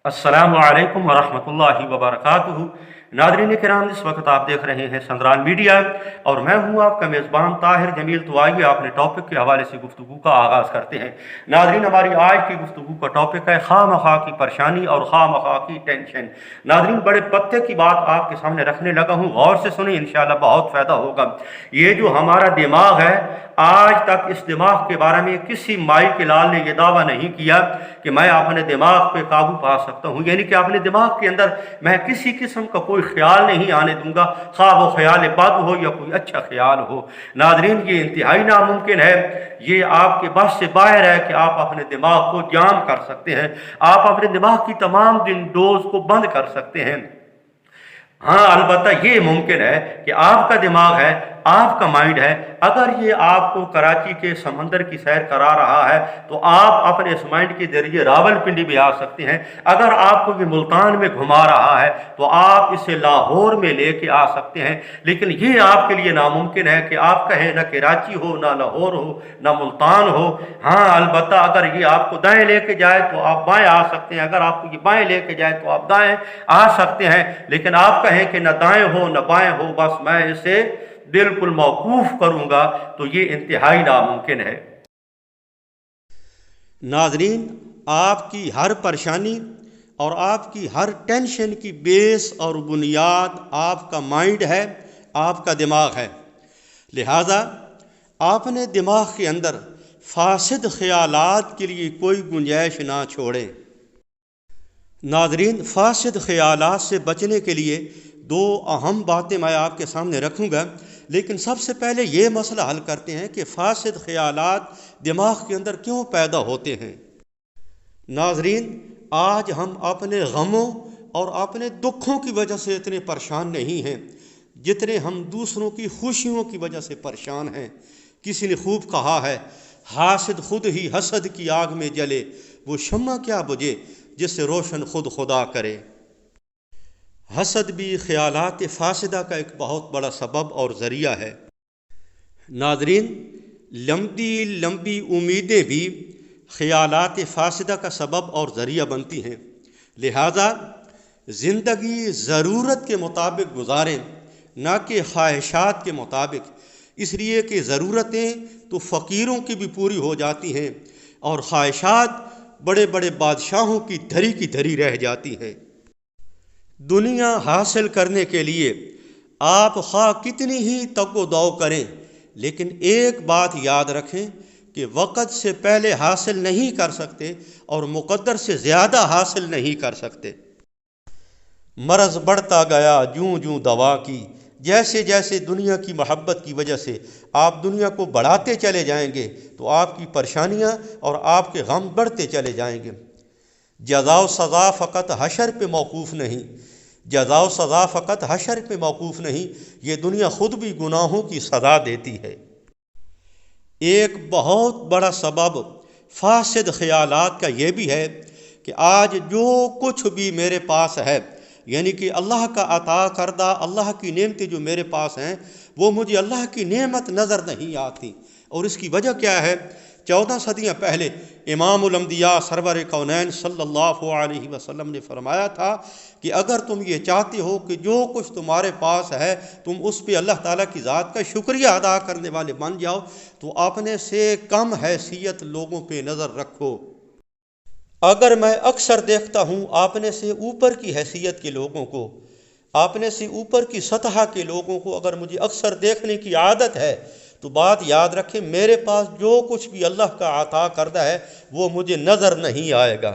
अस्सलामु अलैकुम वरहमतुल्लाहि वबरकातुहू। नादरीन किराम, इस वक्त आप देख रहे हैं संद्रान मीडिया और मैं हूं आपका मेज़बान ताहिर जमील। तो आइए अपने टॉपिक के हवाले से गुफ्तगू का आगाज़ करते हैं। नादरीन, हमारी आज की गुफ्तगू का टॉपिक है खामखा की परेशानी और खामखा की टेंशन। नादरीन, बड़े पत्ते की बात आपके सामने रखने लगा हूँ, गौर से सुने, इंशाअल्लाह बहुत फ़ायदा होगा। ये जो हमारा दिमाग है, आज तक इस दिमाग के बारे में किसी माई के लाल ने यह दावा नहीं किया कि मैं अपने दिमाग पे काबू पा सकता हूँ, यानी कि अपने दिमाग के अंदर मैं किसी किस्म का कोई ख्याल नहीं आने दूंगा, खा वो ख्याल बद हो या कोई अच्छा ख्याल हो। नादरीन, ये इंतहाई नामुमकिन है, ये आपके बस से बाहर है कि आप अपने दिमाग को जाम कर सकते हैं, आप अपने दिमाग की तमाम विंडोज़ को बंद कर सकते हैं। हाँ, अलबत्ता ये मुमकिन है कि आपका दिमाग है, आपका माइंड है, अगर ये आपको कराची के समंदर की सैर करा रहा है तो आप अपने इस माइंड के जरिए रावलपिंडी भी आ सकते हैं। अगर आपको ये मुल्तान में घुमा रहा है तो आप इसे लाहौर में लेके आ सकते हैं। लेकिन ये आपके लिए नामुमकिन है कि आप कहें ना कराची हो, ना लाहौर हो, ना मुल्तान हो। हाँ, अलबत्ता अगर ये आपको दाएं लेके जाए तो आप बाएं आ सकते हैं, अगर आपको ये बाएं लेके जाए तो आप दाएं आ सकते हैं। लेकिन आप कहें कि न दाएं हो न बाएं हो, बस मैं इसे बिल्कुल मौकूफ करूंगा, तो ये इंतहाई नामुमकिन है। नाजरीन, आपकी हर परेशानी और आपकी हर टेंशन की बेस और बुनियाद आपका माइंड है, आपका दिमाग है। लिहाजा आपने दिमाग के अंदर फासिद ख्यालात के लिए कोई गुंजाइश ना छोड़ें। नाजरीन, फासिद ख्यालात से बचने के लिए दो अहम बातें मैं आपके सामने रखूँगा, लेकिन सबसे पहले ये मसला हल करते हैं कि फासिद ख्यालात दिमाग के अंदर क्यों पैदा होते हैं। नाजरीन, आज हम अपने गमों और अपने दुखों की वजह से इतने परेशान नहीं हैं जितने हम दूसरों की खुशियों की वजह से परेशान हैं। किसी ने खूब कहा है, हासिद खुद ही हसद की आग में जले, वो शम्मा क्या बुझे जिससे रोशन खुद खुदा करे। हसद भी ख्यालात फासिदा का एक बहुत बड़ा सबब और ज़रिया है। नादरीन, लंबी लंबी उम्मीदें भी ख्यालात फासिदा का सबब और ज़रिया बनती हैं। लिहाजा ज़िंदगी ज़रूरत के मुताबिक गुजारें, ना कि ख्वाहिशात के मुताबिक, इसलिए कि ज़रूरतें तो फ़कीरों की भी पूरी हो जाती हैं और ख्वाहिशात बड़े बड़े बादशाहों की धरी की धरी रह जाती हैं। दुनिया हासिल करने के लिए आप खा कितनी ही तगो दौ करें, लेकिन एक बात याद रखें कि वक़्त से पहले हासिल नहीं कर सकते और मुक़द्दर से ज़्यादा हासिल नहीं कर सकते। मरज़ बढ़ता गया जूं जूं दवा की, जैसे जैसे दुनिया की मोहब्बत की वजह से आप दुनिया को बढ़ाते चले जाएंगे तो आपकी परेशानियां और आपके गम बढ़ते चले जाएंगे। जज़ा सज़ा फ़कत हशर पे मौकूफ़ नहीं, जज़ा सज़ा फ़कत हशर पे मौकूफ़ नहीं, ये दुनिया खुद भी गुनाहों की सज़ा देती है। एक बहुत बड़ा सबब फासिद ख्यालात का ये भी है कि आज जो कुछ भी मेरे पास है, यानी कि अल्लाह का अता करदा अल्लाह की नेमतें जो मेरे पास हैं, वो मुझे अल्लाह की नेमत नज़र नहीं आती। और इसकी वजह क्या है? 14 सदियाँ पहले इमामुल अंबिया सरवर कौनैन सल्लल्लाहु अलैहि वसल्लम ने फरमाया था कि अगर तुम ये चाहते हो कि जो कुछ तुम्हारे पास है तुम उस पर अल्लाह ताला की ज़ात का शुक्रिया अदा करने वाले बन जाओ, तो अपने से कम हैसियत लोगों पे नज़र रखो। अगर मैं अक्सर देखता हूँ आपने से ऊपर की हैसियत के लोगों को, आपने से ऊपर की सतह के लोगों को अगर मुझे अक्सर देखने की आदत है, तो बात याद रखें, मेरे पास जो कुछ भी अल्लाह का अता करदा है वो मुझे नज़र नहीं आएगा।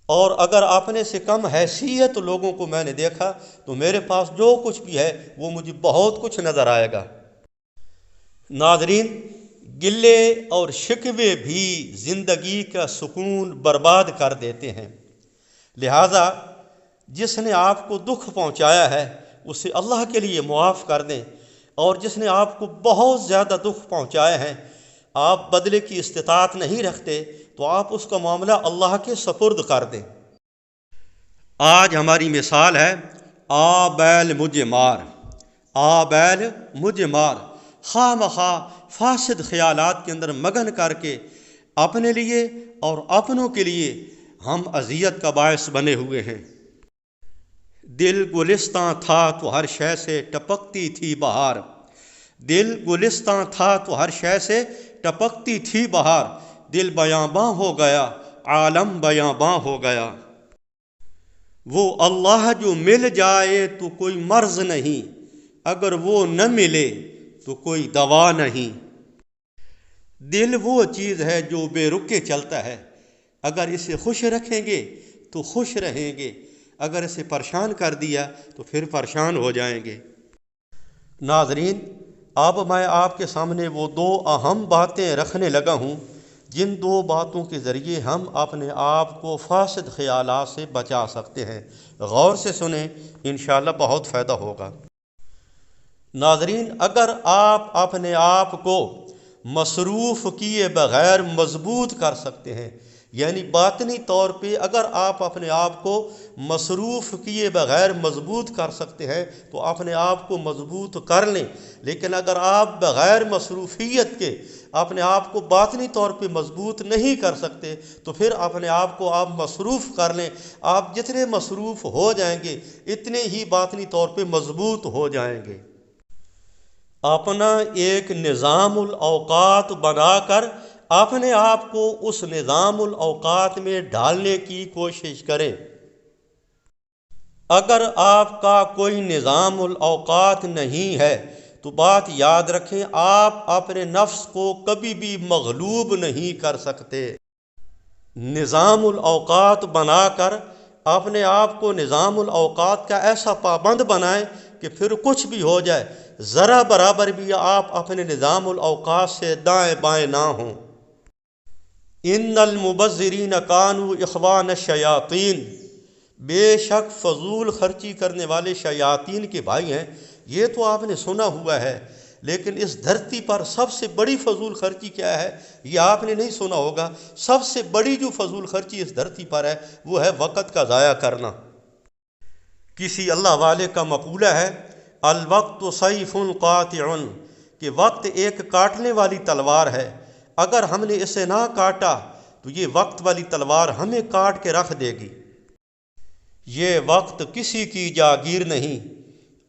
और अगर आपने से कम हैसियत लोगों को मैंने देखा तो मेरे पास जो कुछ भी है वो मुझे बहुत कुछ नज़र आएगा। नाज़रीन, गिले और शिकवे भी ज़िंदगी का सुकून बर्बाद कर देते हैं। लिहाजा जिसने आपको दुख पहुंचाया है उसे अल्लाह के लिए मुआफ़ कर दें, और जिसने आपको बहुत ज़्यादा दुख पहुंचाए हैं, आप बदले की इस्तिताअत नहीं रखते, तो आप उसका मामला अल्लाह के सपुर्द कर दें। आज हमारी मिसाल है, आ बैल मुझे मार, आ बैल मुझे मार, खामखा फासिद ख्यालात के अंदर मगन करके अपने लिए और अपनों के लिए ہم اذیت کا باعث بنے ہوئے ہیں۔ دل گلستاں تھا تو ہر شے سے ٹپکتی تھی بہار، دل گلستاں تھا تو ہر شے سے ٹپکتی تھی بہار، دل بیاباں ہو گیا، عالم بیاباں ہو گیا۔ وہ اللہ جو مل جائے تو کوئی مرض نہیں، اگر وہ نہ ملے تو کوئی دوا نہیں۔ دل وہ چیز ہے جو بے رکے چلتا ہے، اگر اسے خوش رکھیں گے تو خوش رہیں گے، اگر اسے پریشان کر دیا تو پھر پریشان ہو جائیں گے۔ ناظرین، اب میں آپ کے سامنے وہ دو اہم باتیں رکھنے لگا ہوں جن دو باتوں کے ذریعے ہم اپنے آپ کو فاسد خیالات سے بچا سکتے ہیں۔ غور سے سنیں، انشاءاللہ بہت فائدہ ہوگا۔ ناظرین، اگر آپ اپنے آپ کو مصروف کیے بغیر مضبوط کر سکتے ہیں، یعنی باطنی طور پہ اگر آپ اپنے آپ کو مصروف کیے بغیر مضبوط کر سکتے ہیں تو اپنے آپ کو مضبوط کر لیں، لیکن اگر آپ بغیر مصروفیت کے اپنے آپ کو باطنی طور پہ مضبوط نہیں کر سکتے تو پھر اپنے آپ کو آپ مصروف کر لیں۔ آپ جتنے مصروف ہو جائیں گے اتنے ہی باطنی طور پہ مضبوط ہو جائیں گے۔ اپنا ایک نظام الاوقات بنا کر اپنے آپ کو اس نظام الاوقات میں ڈالنے کی کوشش کریں۔ اگر آپ کا کوئی نظام الاوقات نہیں ہے تو بات یاد رکھیں، آپ اپنے نفس کو کبھی بھی مغلوب نہیں کر سکتے۔ نظام الاوقات بنا کر اپنے آپ کو نظام الاوقات کا ایسا پابند بنائیں کہ پھر کچھ بھی ہو جائے ذرا برابر بھی آپ اپنے نظام الاوقات سے دائیں بائیں نہ ہوں۔ ان المبذرین کانوا اخوان الشیاطین، بے شک فضول خرچی کرنے والے شیاطین کے بھائی ہیں۔ یہ تو آپ نے سنا ہوا ہے، لیکن اس دھرتی پر سب سے بڑی فضول خرچی کیا ہے یہ آپ نے نہیں سنا ہوگا۔ سب سے بڑی جو فضول خرچی اس دھرتی پر ہے وہ ہے وقت کا ضائع کرنا۔ کسی اللہ والے کا مقولہ ہے، الوقت سیف قاطع، کہ وقت ایک کاٹنے والی تلوار ہے، اگر ہم نے اسے نہ کاٹا تو یہ وقت والی تلوار ہمیں کاٹ کے رکھ دے گی۔ یہ وقت کسی کی جاگیر نہیں،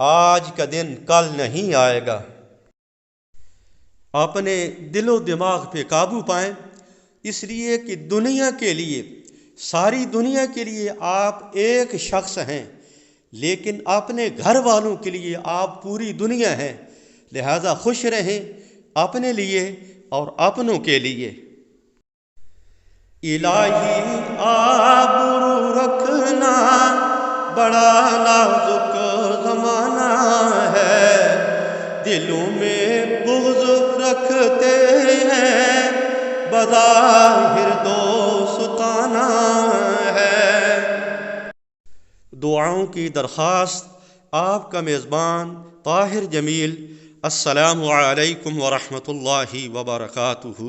آج کا دن کل نہیں آئے گا۔ اپنے دل و دماغ پہ قابو پائیں، اس لیے کہ دنیا کے لیے، ساری دنیا کے لیے آپ ایک شخص ہیں، لیکن اپنے گھر والوں کے لیے آپ پوری دنیا ہیں۔ لہذا خوش رہیں اپنے لیے اور اپنوں کے لیے۔ الہی آبرو رکھنا بڑا نازک زمانہ ہے، دلوں میں بغض رکھتے ہیں بظاہر دوستانہ ہے۔ دعاؤں کی درخواست، آپ کا میزبان طاہر جمیل۔ السلام علیکم ورحمۃ اللہ وبرکاتہ۔